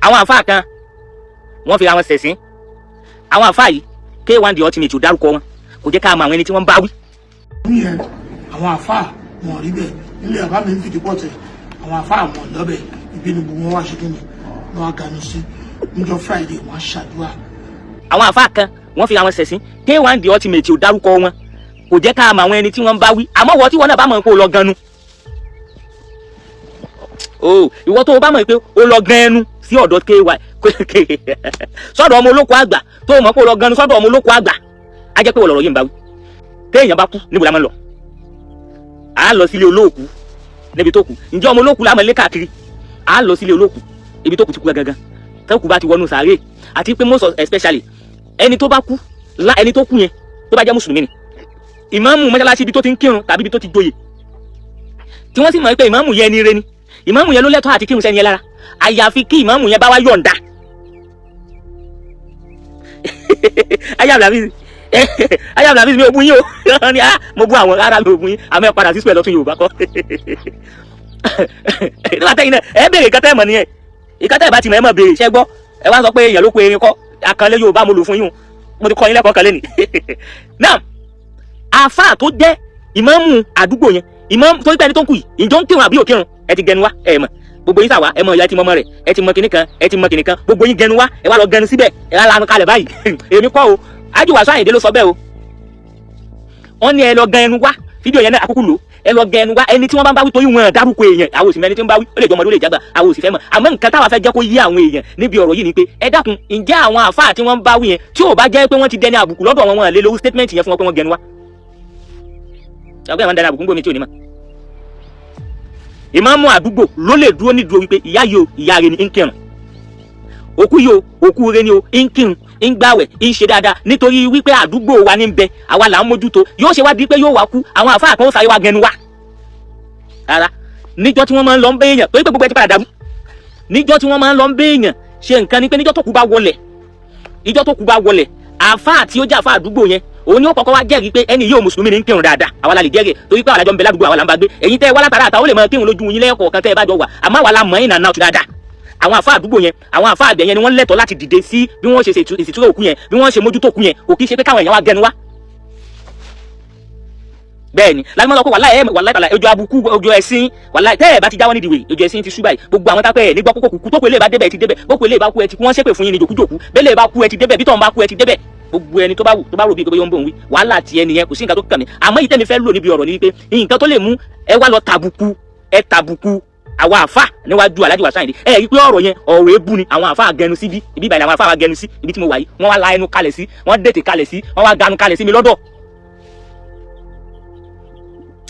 àwọn àfáà kan wọ́n fi àwọn ṣẹ̀sìn àwọn àfáà yìí K1 The Ultimate ò dárúkọ wọn kò jẹ́ ká mọ àwọn ẹni tí wọ́n bá wí. níyẹn àwọn àfáà wọn rí bẹ́ẹ̀ nílé àbá mi ń fìdí pọ̀ tẹ̀ àwọn àfáà wọn lọ́bẹ̀ ìbínú gbogbo wọn wá ṣe kíni wọn á ganu sí níjọ́ Friday wọn á ṣàdúrà. àwọn àfáà kan wọ́n fi àwọn ṣẹ̀sìn K1 The Ultimate ò dárúkọ wọn kò jẹ́ ká mọ àwọn ẹni tí wọ́n bá wí àmọ́ wọ́n tí wọ́n náà bá mọ̀ pé ó lọ ganu ìwọ tó o bá mọ̀ pé ó lọ gan ẹnu sí ọ̀dọ̀ K1 sọ́dọ̀ ọmọ olóko àgbà tó o mọ̀ pé ó lọ ganu sọ́dọ̀ ọmọ olóko àgbà á jẹ́ pé ọ̀rọ̀ yìí ń bá wí téèyàn bá kú níbo la máa ń lọ à ń lọ sílé olóòkú níbi tó kù ǹjẹ́ ọmọ olóòkú la máa lé káàkiri à ń lọ sílé olóòkú ibi tó kù ti kú gangan tẹ́kù bá ti wọnú sàárè àti pé most especially ẹni tó bá kú ẹni tó kú yẹn tó bá jẹ́ mùsùlùmí ni ìmáàmù mọ́ṣáláṣí ibi tó ti ń kírun tàbí ibi tó ti joyè tí wọ́n sì mọ̀ pé ìmáàmù yẹn ni re ni ìmáàmù yẹn ló lẹ́tọ̀ọ́ àti kírun sẹ́ni yẹn lára àyàfi kí ìmáàmù yẹn bá wá yọ̀ǹda ayábìlàbí mi ò bú yín o ní mo bú àwọn ará mi ò bú yín àmọ́ ẹ padà sí sùpẹ̀ lọ́tún Yorùbá kọ́ nígbà tẹ́yìn náà ẹ béèrè ìkátẹ́ ẹ̀mọ̀ nìyẹn ìkátẹ́ ìbá ti mọ̀ ẹ mọ̀ béèrè ṣẹ́ gbọ́ ẹ wá sọ pé èèyàn ló pe erin kọ́ àkànlé Yorùbá mo lò fún yín o mo ti kọ́ yín lẹ́kọ̀ọ́ kan lẹ́nìí náà àáfàá tó jẹ́ ìmáàmù àdúgbò yẹn ìmáàmù tó ń pẹ́ ẹni tó ń kù yìí ìjọ ń kírun àbí ò kírun ẹ ti gẹnu wá ẹ mọ̀ gbogbo yín sàwá ẹ mọ̀ ìyá ti mọ ọmọ rẹ̀ ẹ ti mọ kìnìkan ẹ ti mọ kìnìkan gbogbo yín gẹnu wá ẹ wá lọ gẹnu síbẹ̀ ẹ wá lanu kalẹ̀ báyìí èmi kọ́ o Ájì Wàsíù Àyìndé ló sọ bẹ́ẹ̀ o wọ́n ní ẹ lọ gan ẹnu wá fídíò yẹn náà àkókò lò ẹ lọ gan ẹnu wá ẹni tí wọ́n bá ń bá wí torí wọn dárúkọ èèyàn àwọn òsì mẹ́ni tí ń bá wí ó lè jọ ọmọdé ó lè jágbà àwọn òsì fẹ́ mọ̀ àmọ́ nǹkan táwa fẹ́ jẹ́ kó yé àwọn èèyàn níbi ọ̀rọ̀ yìí ni pé ẹ dákun ǹjẹ́ àwọn àfáà tí wọ́n ń bá wí yẹn tí ò bá jẹ́ pé wọ́n ti dẹni àbùkù lọ́dọ̀ wọn lè lo statement yẹn fún wọn pé wọ́n gẹnu wá ṣàgbé àwọn dẹni àbùkù ń gbómi tí ò ní mọ̀ ìmáàmù àdúgbò ló lè dúró ní dúró wípé ìyá yìí o ìyá rẹ̀ ni ń kírun òkú yìí o òkú rẹ̀ ni o ń kírun ń gbàwẹ̀ ń ṣe dáadáa nítorí wípé àdúgbò wa ní bẹ àwa là ń mójútó yóò ṣe wá di pé yóò wá kú àwọn àfáà kan ó sáré wá gẹnu wá rárá níjọ́ tí wọ́n máa ń lọ ń béèyàn torí pé gbogbo ẹ ti padà dàrú níjọ́ tí wọ́n máa ń lọ ń béèyàn ṣe nǹkan ni pé níjọ́ tó kú bá wọlẹ̀ àfáà tí ó jẹ́ àfáà àdúgbò yẹn òun ni ó kọ́kọ́ wá jẹ́rìí pé ẹni yóò mùsùlùmí ní ń kírun dáadáa àwa la lè jẹ́rìí torí pé àwa lájọ ń bẹ ládùúgbò àwa là ń bá gbé ẹ̀yin tẹ́ wá látara àtàwọn lè máa kírun lójú yín lẹ́ẹ̀kọ̀ọ̀kan tẹ́ ẹ bá jọ wà àmọ́ àwa la mọ̀ ẹ́ ìnànà ọ̀tún dáadáa àwọn àfáà àdúgbò yẹn àwọn àfáà àgbẹ̀ yẹn ni wọ́n lẹ́tọ̀ọ́ láti dìde sí bí wọ́n ṣe ìsìtúrò òkú yẹn bí wọ́n ṣe mójútó òkú yẹn kò kí ṣe pé káwọn èèyàn wá gẹnu wá. bẹ́ẹ̀ni lágbọ́n sọ pé wàláì ojú abukú ojú ẹ̀sìn wàláì tẹ́ ẹ̀ bá ti jáwọ́ nídìí wèé ojú ẹ̀sìn ti sú báyìí gbogbo àwọn tápẹ́ ẹ̀ nígbà kókó kú tó pé lè bá débẹ̀ ti débẹ̀ bó pé lè bá kú ẹ ti kú wọ́n ṣépè fún yín ní jòkújòkú bẹ́ẹ̀ lè bá kú ẹ ti débẹ̀ bí tọ̀ ń bá kú ẹ ti débẹ̀ gbogbo ẹni tó bá rò bí gbogbo yóò ń bò ń wí wàhálà ti ẹni yẹn kò sí nǹkan tó kàn mí àmọ́ yìí tẹ́mi fẹ́ lò níbi ọ̀rọ̀ ni wípé nǹkan tó lè mú ẹ wá lọ tàbùkù àwọn àfà níwájú Alhaji Wasiu Ayinde ẹ rí pé ọ̀rọ̀ yẹn ọ̀rọ̀ èébú ni àwọn àfà gẹnu sí bí ibi ìbàdàn àwọn àfà wa gẹnu sí ibi tí mo wà yìí wọ́n wá la ẹnu kalẹ̀ sí wọ́n dètè kalẹ̀ sí wọ́n wá ganu kalẹ̀ sí mi lọ́dọ̀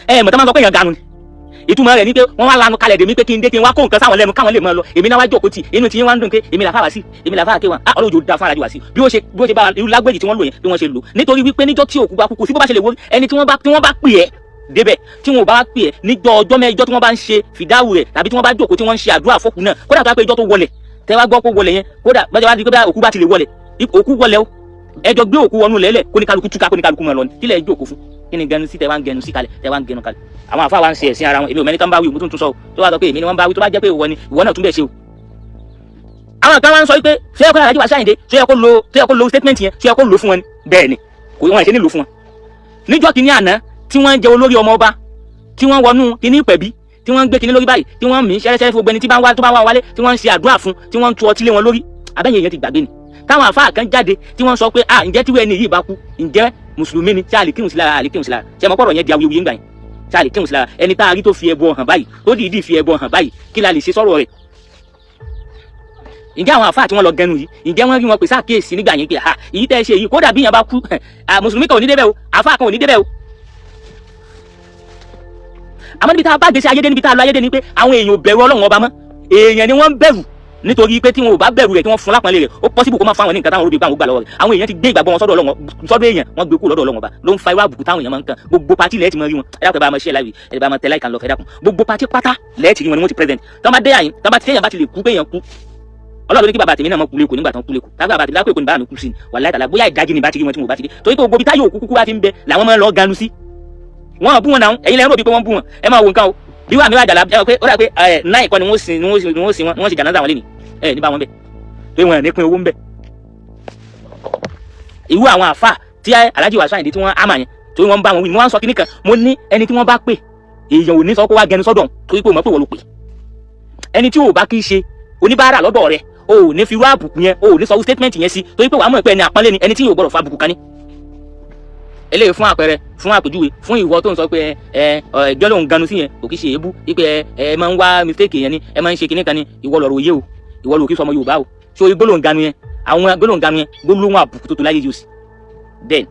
ẹ mọ̀ tó máa ń sọ pé èèyàn ganu ni ìtumọ̀ rẹ̀ ni pé wọ́n wá lanu kalẹ̀ dèmí pé kí n dé kí n wá kó nǹkan sáwọn lẹ́nu káwọn lè máa lọ èmi náà wá jókòó tì inú tí yín wá ń dùn pé èmi làfà Wasiu èmi làfà K1 ọlọ́jọ́ da fún Alhaji Wasiu bí ó ṣe bá irú lágbèjì tí wọ́n lò yẹn bí wọ́n ṣe lò nítorí wípé níjọ́ tí òkú bá kú kò sí bó bá ṣe lè wo ẹni tí wọ́n bá pè ẹ́ débẹ̀ tí wọn ò bá pè ẹ́ níjọ́ ọjọ́ mẹ́jọ tí wọ́n bá ń ṣe fìdáwù rẹ̀ tàbí tí wọ́n bá jókòó tí wọ́n ń ṣe àdúrà fọ́kù náà kódà tó wá pé ìjọ́ tó wọlẹ̀ tẹ́ wá gbọ́ kó wọlẹ̀ yẹn kódà bá wá di pé òkú bá ti lè wọlẹ̀ òkú wọlẹ̀ o ẹjọ́ gbé òkú wọnú lẹ́lẹ̀ kó ní kálukú túká kó ní kálukú mọ̀ lọ ní kílẹ̀ ẹjọ́ òkú fún kí ni gẹnu sí tẹ́ wá ń gẹnu sí kalẹ̀ tẹ́ wá ń gẹnu kalẹ̀ àwọn àfáà wa ń ṣe ẹ̀sìn ara wọn èmi ò mẹ́ni tán bá wí mo tún sọ tó wá sọ pé èmi ni wọ́n bá wí tó bá jẹ́ pé ìwọ ni ìwọ náà tún bẹ̀ ṣe o. àwọn kan wá ń sọ pé ṣé ẹ kó Alhaji Wasiu Ayinde ṣé ẹ kó lo statement yẹn ṣé ẹ kó lo fún wọn ni bẹ́ẹ̀ ni kò wọ́n ṣe ní lò fún wọn. níjọ́ kìíní àná tí wọ́n ń jẹ olórí ọmọ ọba tí wọ́n wọnú kíní ìpẹ̀bí tí wọ́n ń gbé kíní lórí báyìí tí wọ́n mí ṣẹ́rẹ́ṣẹ́rẹ́ fún gbẹni tó bá wá wálé tí wọ́n ń ṣe àdúrà fún tí wọ́n ń tu ọtí lé wọn lórí abẹ́yẹn yẹn ti gbàgbé ni táwọn àfáà kan jáde tí wọ́n sọ pé ǹjẹ́ tí wẹ́ẹ̀ni yìí bá kú ǹjẹ́ mùsùlùmí ni tí a lè kírun sí lára a lè kírun sí lára ṣe mọ́ pọ̀rọ̀ yẹn di awuyewuye ńgbà yẹn tí a lè kírun sí lára ẹni tá a rí tó fi ẹbọ hàn báyìí tó dìídì fi ẹbọ hàn báyìí kí la lè ṣe sọ̀rọ̀ rẹ̀ ǹjẹ́ àwọn àfáà tí wọ́n lọ gẹnu yìí ǹjẹ́ wọ́n rí wọn pè sáàkíyèsí nígbà yẹn pé èyí tẹ́ ẹ ṣe yìí kódà bí yẹn bá kú mùsùlùmí kan ò ní débẹ̀ o àfáà kan ò ní débẹ̀ o àmọ́ níbi tá a bá gbèsè ayédè níbi tá a lọ ayédè ni pé àwọn èèyàn ò bẹ̀rù Ọlọ́run ọba mọ́ èèyàn ni wọ́n ń bẹ̀rù nítorí pé tí wọn ò bá bẹ̀rù rẹ̀ tí wọ́n fún lápọ̀nlé rẹ̀ ó pọ́sibù kó má fún àwọn ní nǹkan táwọn olóbi gbà wọn gbà lọ́wọ́ rẹ̀ àwọn èèyàn ti gbé ìgbàgbọ́ wọn sọ́dọ̀ èèyàn wọ́n gbé kú lọ́dọ̀ Ọlọ́run ọba ló ń fa irú àbùkù táwọn èèyàn máa ń kàn gbogbo pati lẹ́ẹ̀tì máa rí wọn ẹ dákun ẹ bá máa ṣe láìwì ẹ bá máa tẹ láìka lọ fẹ́ dákun gbogbo pati pátá lẹ́ẹ̀tì rí wọn ni wọ́n ti present tọ́ bá dé àyín tọ́ bá ti téèyàn bá ti lè kú pé èèyàn kú Ọlọ́run ní kí bàbá tèmi náà mọ̀ kú lẹ́kọ̀ọ́ nígbà tán kú lẹ́kọ̀ọ́ tágbà bàbá tèmi lápò èkó ní bá mi kú sí ni wàláhì tàlá bóyá ìdájí ni bá ti rí wọn tí mo bá ti rí torí pé gbogbo bí táyọ̀ òkú kúkú bá ti ń bẹ làwọn máa ń lọ ganu sí wọn bú wọn náà ẹ̀yin lẹ́yìn rò bí pé wọ́n bú wọn ẹ máa wo nǹkan o bí wàá mi wá jàlá ẹ pé ó dà pé náà ìkọ́ni wọ́n sì jàǹdà wọn lé ní ẹ ní bá wọn bẹ́ẹ̀ pé wọn ní pín owó ń bẹ. irú àwọn àfà tí Alhaji Wasiu Ayinde tí wọ́n àmà yẹn torí wọ́n bá wọn wí ni wọ́n sọ kíní kan mo ní ẹni tí wọ́n bá pè èèyàn ò ní sọ pé wá gẹnu sọ́dọ̀ torí pé o mọ̀ pé wọ́n ló pè ẹni tí ò bá kí í ṣe oníbàárà lọ́dọ̀ rẹ̀ o ò ní fi irú àbùkù yẹn o ò ní sọ statement yẹn sí torí pé wàá mọ̀ pé ẹni àpọ́nlé ni ẹni tí yóò gbọ́dọ̀ fa àbùkù kan ní. eléyìí fún àpẹẹrẹ fún àpèjúwe fún ìwọ tó ń sọ pé ẹgbẹ́ lòun ganu sí yẹn kò kí ṣe èébú wípé ẹ máa ń wá mistake yẹn ni ẹ máa ń ṣe kinní kan ni ìwọ lọ̀rọ̀ òye o ìwọ lò kí sọmọ Yorùbá o ṣé orí gbólóhùn ganu yẹn àwọn gbólóhùn ganu yẹn gbólóhùn àbùkù tó tó láyé yìí o sí then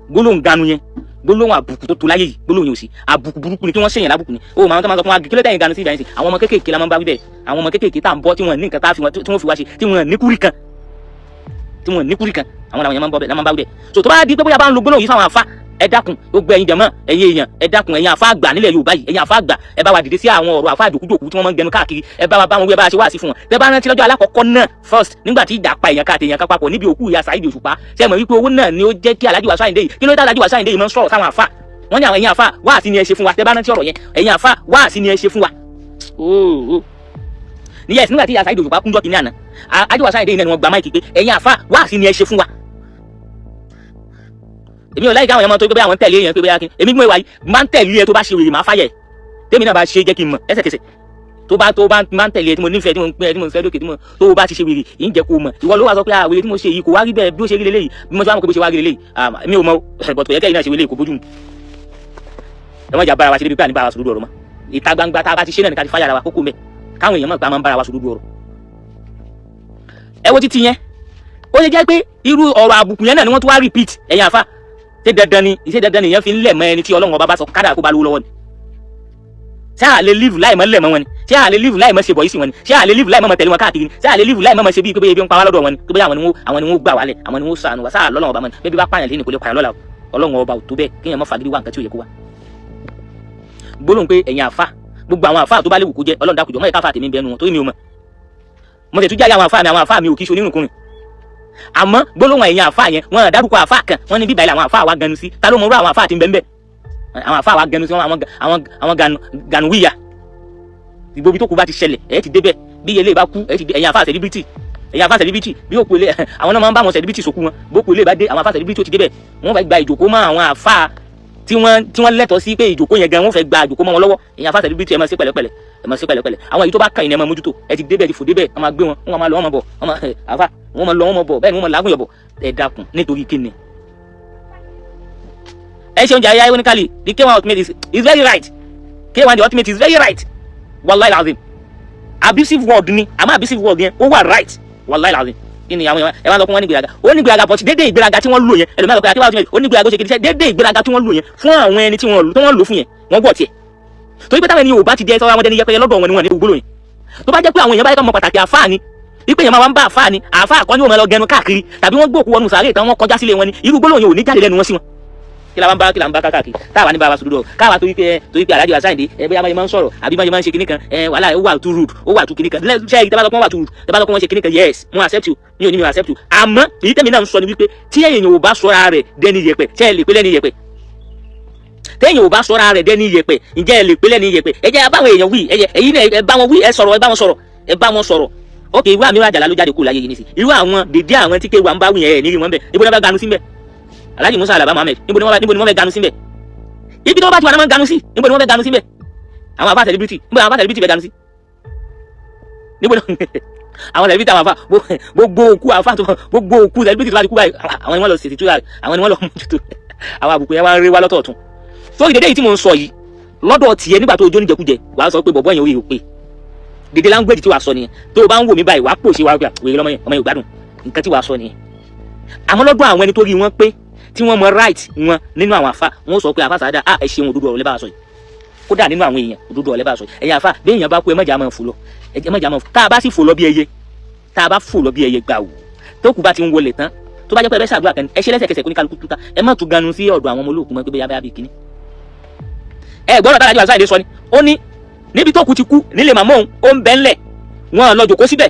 gbólóhùn ganu yẹn gbólóhùn àbùkù tó tó láyé yìí gbólóhùn yìí o sí àbùkù burúkú ni tí wọ́n ṣèyàn lábùkù ni o máa ń tó máa sọ fún wa kí ló dẹ́yìn ganu sí ìgbà yẹn sí àwọn ọmọ kéékèèké la máa ń bá wí bẹ́ẹ̀ àwọn ọmọ kéékèèké tá à ń bọ́ tí wọ́n ní nǹkan tá a fi wọn tí wọ́n fi wá ṣe tí wọ́n ní kúrì kan àwọn làwọn yẹn máa ń bọ́ bẹ́ẹ̀ la máa ń bá wí bẹ́ẹ̀ so tó bá di pé bóyá bá ń lo gbólóhùn yìí fáwọn àfa ẹ dákun gbogbo ẹ̀yin jẹmọ ẹ̀yin èèyàn ẹ dákun ẹ̀yin àfa àgbà nílẹ̀ Yorùbá yìí ẹ̀yin àfa àgbà ẹ bá wa dìde sí àwọn ọ̀rọ̀ àfa àjòkújòkú tí wọ́n máa ń gẹnu káàkiri ẹ bá wa bá wọn wí ẹ bá wa ṣe wá sí fún wọn bẹ́ẹ̀ bá rántí lọ́jọ́ alákọ̀ọ́kọ́ náà first nígbà tí ìjà pa èèyàn káàtì èèyàn kan papọ̀ níbi òkú ìyá Saheed Òṣùpá ṣe mọ̀ wípé owó náà ni ó jẹ́ kí Alhaji Wasiu Ayinde yìí kí ló dé Alhaji Wasiu Ayinde yìí máa ń sọ̀rọ̀ sáwọn àfa wọ́n ní àwọn ẹ̀yin àfa wáàsí ni ẹ ṣe fún wa tẹ́ bá rántí ọ̀rọ̀ yẹn ẹ̀yin àfa wáàsí ni ẹ ṣe fún wa níyẹn nígbà tí ìyá Saheed Òṣùpá kúnjọ́ kìíní àná Alhaji Wasiu Ayinde yìí náà ni wọ́n gba máìkì pé ẹ̀yin àfa wáàsí ni ẹ ṣe fún wa èmi ò láyé káwọn ọmọ tó gbé àwọn tẹ̀lé yẹn pé bóyá kí èmi gbé wáyé máa ń tẹ̀lé ẹ tó bá ṣe wèrè máa fáyẹ̀ tèmi náà bá ṣe jẹ́ kí n mọ̀ ẹsẹ̀kẹsẹ̀ tó bá máa ń tẹ̀lé ẹ tí mo nífẹ̀ẹ́ tí mo ń pẹ́ tí mo ń fẹ́ lókè tí mo tó bá ti ṣe wèrè yìí ń jẹ́ kó mọ̀ ìwọ ló wá sọ pé wèrè tí mo ṣe yìí kò wá rí bẹ́ẹ̀ bí ó ṣe rí lélẹ́yìí bí mo ṣe wá mọ̀ pé bó ṣe wá rí lélẹ́yìí mi ò mọ̀ bọ̀tọ̀ yẹ kẹ́yìn náà ṣe wélé kò bójú mu ẹ wọ́n jà bára wa ṣe débi pé à ní bára wa sòdodo ọ̀rọ̀ mọ́ ìta gbangba tá a bá ti ṣe náà ní ká ti fáyà ra wa kókó mẹ́ káwọn èèyàn mọ̀ pé a máa ń bára wa sòdodo ọ̀rọ̀ ẹ wo títí yẹn ó lè jẹ́ pé irú ọ̀rọ̀ àbùkù yẹn náà ni wọ́n tún wá repeat ẹ̀yin àfa ṣé dandan ni ìyẹn fi ń lẹ̀ mọ́ ẹni tí Ọlọ́run ọba bá sọ kádà kó bá lówó lọ́wọ́ ni ṣé à lè live láì mọ́ lẹ̀ mọ́ wọn ni ṣé à lè live láì mọ́ ṣe bọ̀ yìí sí wọn ni ṣé à lè live láì mọ́ tẹ̀lé wọn káàkiri ni ṣé à lè live láì mọ́ ṣe bí pé ebi ń pa wá lọ́dọ̀ wọn ni tó bẹ́ẹ̀ àwọn ni wọ́n gbà wálẹ̀ àwọn ni wọ́n ṣàánú wa sáà lọ́lọ́run ọba mọ́ ni bẹ́ẹ̀ bí bá pààyàn lẹ́yìn kò lè pààyàn lọ́la Ọlọ́run ọba ò tó bẹ́ẹ̀ kéèyàn mọ́ fagídí wá nǹkan tí ò yẹ kó wá gbólóhùn pé ẹ̀yin àfa gbogbo àwọn àfa tó bá léwu kó jẹ Ọlọ́run dákùjọ mọ́ ẹ̀ká àfa tèmi bẹnu wọn torí mi ò mọ̀ mo tẹ̀ tún jáde àwọn àfa mi ò kí so nírùnkùnrin àmọ́ gbólóhùn ẹ̀yin àfa yẹn wọn dárúkọ àfa kan wọn ní bíbá ilẹ̀ àwọn àfa wa ganu sí ta ló mọ irú àwọn àfa tí ń bẹ ń bẹ àwọn àfa wa ganu sí àwọn ganu wíyà gbogbo ibi tó kù bá ti ṣẹlẹ̀ ẹ̀ ti débẹ̀ bí ilé bá kú ẹ̀ ti dé ẹ̀yin àfa celebrity bí òkú ilé àwọn náà máa ń bá àwọn celebrity sòkú wọn bó kú ilé bá dé àwọn àfa celebrity ó ti débẹ̀ wọ́n fẹ́ gba ìjòkó mọ́ àwọn àfa tí wọ́n lẹ́tọ̀ọ́ sí pé ìjòkó yẹn gan wọ́n fẹ́ gba ìjòkó mọ́ wọn lọ́wọ́ ẹ̀yin àfa celebrity ẹ máa ṣe pẹ̀lẹ́pẹ̀lẹ́ àwọn èyí tó bá kàn yín ẹ máa mójútó ẹ ti débẹ̀ ti fò débẹ̀ wọ́n máa gbé wọn máa lọ wọ́n máa bọ̀ àfa wọ́n máa lọ wọ́n máa bọ̀ bẹ́ẹ̀ ni wọ́n máa lágùn yọ̀bọ̀ ẹ dákun nítorí kíni. ẹ ṣeun jàre ayé oníkàlì the K1 ultimate is very right K1 the ultimate is very right wallahi lazim abusive word ni àmọ́ abusive word yẹn ó wà right wallahi lazim kí ni àwọn ẹ máa lọ fún wọn ní ìgbéraga ó ní ìgbéraga bọ́ọ̀tì dédé ìgbéraga tí wọ́n lò yẹn ẹlòmíràn lọ pé àtiwájú ó ní ìgbéraga ó ṣe kìí ṣe dédé ìgbéraga tí wọ́n lò yẹn fún àwọn ẹni tí wọ́n lò fún yẹn wọ́n gbọ́ tiẹ̀ torí pé táwọn ẹni yóò bá ti jẹ́ sọ́wọ́ àwọn ẹni yẹpẹrẹ lọ́dọ̀ wọn ni wọ́n ní gbogbo yẹn tó bá jẹ́ pé àwọn èèyàn bá yẹ kọ́ mọ pàtàkì àfáà ni ipe èèyàn máa ń bá àfáà ni àfáà kọ́ ni wọ́n máa lọ gẹnu káàkiri tàbí wọ́n gbòkú wọnú sàárè tán wọ́n kọjá sílé wọn ni irú gbólóhùn yẹn ò ní jáde lẹ́nu wọn sí wọn kí la ń bá káàkiri táwa ní bá wa sòdodo káwa torí pé Alhaji Wasiu Ayinde bóyá máa ń sọ̀rọ̀ àbí máa ń ṣe kinní kan wàhálà ó wà too rude ó wà too kinní kan ṣe ìtẹ́ bá lọ́kọ́ wà too rude tẹ́ bá lọ́kọ́ wọn ṣe kinní kan yes mo accept you mi ò ní mi accept you àmọ́ èyí tẹ́mi náà ń sọ ni wípé tí èèyàn ò bá sọ́ra rẹ̀ dẹ́ni yẹpẹ̀ ṣe é lè pé lẹ́ni yẹpẹ̀ téèyàn ò bá sọ́ra rẹ̀ dẹ́ni yẹpẹ̀ ǹjẹ́ ẹ lè pé lẹ́ni yẹpẹ̀ ẹ jẹ́ báwọn èèyàn wí ẹ̀yin náà ẹ bá wọn wí ẹ bá wọn sọ̀rọ̀ ok irú àmì Àjàlá ló jáde kú láyé yìí nísì irú àwọn dèdè àwọn tí K1 ń bá wí yẹn ẹ̀ nírí wọn bẹ̀ ibo ni wọ́n bá ganu sí mbẹ̀ Alhaji Musa Alaba Muhammed níbo ni wọ́n bá ganu sí mbẹ̀ ibi tó bá ti wà náà máa ń ganu sí níbo ni wọ́n fẹ́ ganu sí mbẹ̀ àwọn àfáà celebrity níbo àwọn àfáà celebrity fẹ́ ganu sí níbo ni àwọn celebrity àwọn àfáà gbogbo òkú celebrity tó bá ti kú báyìí àwọn ni wọ́n lọ ṣètì tó yà àwọn ni wọ́n lọ mójútó àwọn àbùkù yẹn wá ń rí wá lọ́tọ̀ọ̀tún sórí dédé yìí tí mo ń sọ yìí lọ́dọ̀ tiẹ̀ nígbà tó o jó níjẹkújẹ wàá sọ pé bọ̀bọ̀ yẹn ò yẹ ò pé dédé language tí wàá sọ nìyẹn tó o bá ń wò mí báyìí wàá pòṣe wàá gbà wèrè ọmọ yẹn gbádùn nǹkan tí wàá sọ nìyẹn àmọ́ lọ́dọ̀ àwọn ẹni tó rí wọn pé tí wọ́n mọ right wọn nínú àwọn àfa wọn sọ pé àfa Sàádà ẹ ṣeun òdodo ọ̀rọ̀ lẹ́bàá sọ yìí kódà nínú àwọn èèyàn òdodo ọ̀rọ̀ lẹ́bàá sọ yìí ẹ̀yin àfa bí èèyàn bá kú ẹ mọ̀jà máa fò lọ ẹ mọ̀jà máa fò tá a bá sì fò lọ bí ẹyẹ gbà wò tó kù bá ti ń wọlé tán tó bá jẹ́ pé ẹ bẹ́ ṣàdúrà kan ẹ ṣe lẹ́sẹ̀kẹsẹ̀ kó ní kálukú túká ẹ má tún ganu sí ọ̀dọ̀ àwọn ọmọ olóòkú mọ́ pé bẹ́ẹ̀ bí kíní. ẹ gbọ́dọ̀ Alhaji Wasiu Ayinde sọ ni ó ní níbi tó kù ti kú nílé màmá òun ó ń bẹ́ ńlẹ̀ wọn lọ jòkó síbẹ̀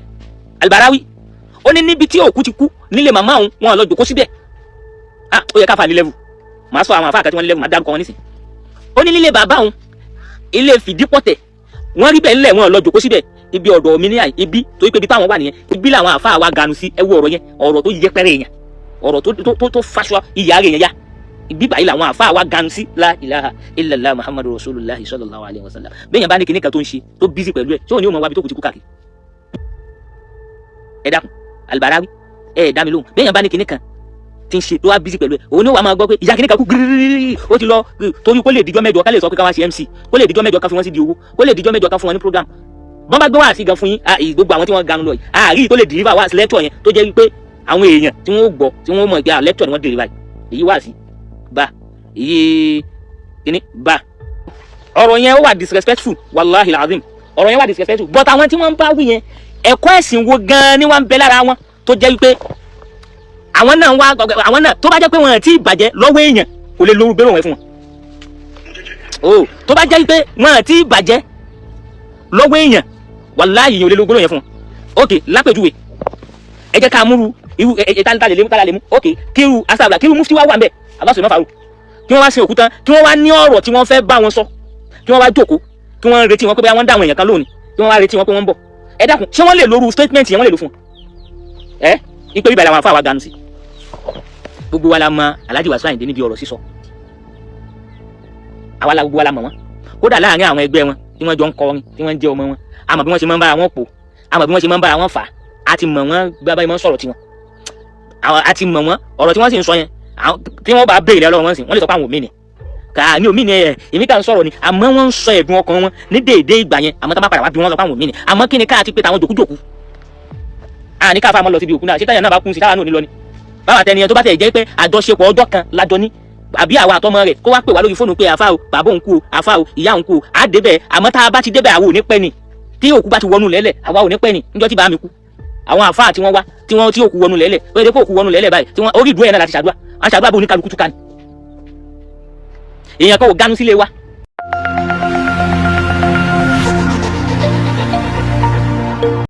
Albarawi ó ní níbi tí òkú ti kú nílé màmá òun wọn lọ jòkó síbẹ̀ ó yẹ ká fà ní level màá sọ àwọn àfáà kan tí wọ́n ní level màá dárúkọ wọn nísìn ó ní nílé bàbá òun ilé Fìdípọ̀tẹ̀ wọ́n rí bẹ́ẹ̀ ńlẹ̀ wọn lọ jòkó síbẹ̀ ibi ọ̀dọ̀ mi ní àyè ibi tó pé ibi táwọn wà nìyẹn ibi làwọn àfáà wa ganu sí ẹ wo ọ̀rọ̀ yẹn ọ̀rọ̀ tó yẹpẹrẹ èèyàn ọ̀rọ̀ tó faṣọ ìyá rẹ̀ yẹn yá ibi báyìí làwọn àfáà wa ganu sí la ilaha illallah muhammadu rasulullah sallallahu alayhi wa sallam bẹ́ẹ̀ bá ní kinní kan tó ń ṣe tó bísí pẹ̀lú ẹ̀ tí ò ní òun wá bí tó kù ti kú káàkiri ẹ dákun Albarawi ẹ dá mi lóhùn bẹ́ẹ̀ bá ní kinní kan tí ń ṣe tó wá bísí pẹ̀lú ẹ̀ òun ni wàá máa gbọ́ pé ìyá kinní kan kú gírírí ó ti lọ torí kó lè dijọ́ mẹ́jọ ká lè sọ pé ká wá ṣe MC kó lè dijọ́ mẹ́jọ ká fi wọ́n sí di owó kó lè dijọ́ mẹ́jọ ká fún wọn ní program bọ́n bá gbé wá sí gan fún yín gbogbo àwọn tí wọ́n ganu lọ yìí àárí tó lè deliver wá sí lecture yẹn tó jẹ́ wípé àwọn èèyàn tí wọ́n gbọ́ tí wọ́n mọ̀ pé lecture ni wọ́n deliver èyí wá sí bá èyí kíní bá ọ̀rọ̀ yẹn ó wà disrespectful wàláhì làzim ọ̀rọ̀ yẹn wà disrespectful but àwọn tí wọ́n ń bá wí yẹn ẹ̀kọ́ ẹ̀sìn wo gan ni wọ́n ń bẹ lára wọn tó jẹ́ wípé àwọn náà tó bá jẹ́ pé wọn ti bàjẹ́ lọ́wọ́ èèyàn kò lè lóru bẹ́rẹ̀ wọn fún wọn tó bá jẹ́ pé wọn ti bàjẹ́ lọ́wọ́ èèyàn wàláhì yìí ò lè lóru bẹ́rẹ̀ wọn fún wọn ok lápèjúwe ẹ jẹ́ ká múru irú tálẹ̀ lé mú ok kíru asàbà kíru mufti wá wà ń bẹ̀ abáṣọ ìmọ̀ faru kí wọ́n wá sin òkúta kí wọ́n wá ní ọ̀rọ̀ tí wọ́n fẹ́ bá wọn sọ kí wọ́n wá jókòó kí wọ́n retí wọn pé wọ́n ń dá àwọn èèyàn kan lónìí kí wọ́n wá retí wọn pé wọ́n ń bọ̀ ẹ dákun ṣé wọ́n lè lóru statement yẹn wọ́n lè lò fún ẹ ipe bíbẹ̀ làwọn afáwà ganu sí gbogbo wa la mọ Alhaji Wasiu Ayinde níbi ọ̀rọ̀ sísọ àwa la gbogbo wa la mọ̀ wọn kódà láàrin àwọn ẹgbẹ́ wọn tí wọ́n jọ ń kọrin tí wọ́n ń jẹ́ ọmọ wọn àmọ́ bí wọ́n ṣe máa ń bára wọn pò àmọ́ bí wọ́n ṣe máa ń bára wọn fà á ti mọ̀ wọ́n gbábá yìí máa ń sọ̀rọ̀ tiwọn àti mọ̀ wọ́n ọ̀rọ̀ tí wọ́n sì ń sọ yẹn tí wọ́n bá béèrè lọ́wọ́ wọn sì wọ́n lè sọ pé àwọn òmìnir ká ní òmìnir èmi kà ń sọ̀rọ̀ ni àmọ́ wọ́n ń sọ ẹ̀dùn ọkàn wọn ní déédéé ìgbà yẹn àmọ́ tá bá padà wá bí wọ́n sọ pé àwọn òmìnir àmọ́ kí ni ká ti pé táwọn jòkújòkú ní káfá mọ́ lọ síbi òkú náà ṣé táyà náà bá kún sí táwa náà ní lọ ni báwa tẹni yẹn tó bá tẹ̀ jẹ́ pé àjọṣepọ̀ ọjọ́ kan lájọ ní àbí àwa àtọmọ rẹ̀ kó wá pè wá lórí fóònù pé àfa o bàbá òun kú o àfa o ìyá òun kú o á débẹ̀ àmọ́ tá a bá ti débẹ̀ àwa ò ní pẹ́ ni tí òkú bá ti wọnú lẹ́lẹ̀ àwa ò ní pẹ́ ni níjọ́ tí bá mi kú àwọn àfa tí wọ́n wá tí òkú wọnú lẹ́lẹ̀ ó yẹ kó òkú wọnú lẹ́lẹ̀ báyìí tí wọ́n orí ìdúró yẹn náà láti ṣàdúrà bó ní kálukú túká ni èèyàn kan ò ganu sílé wa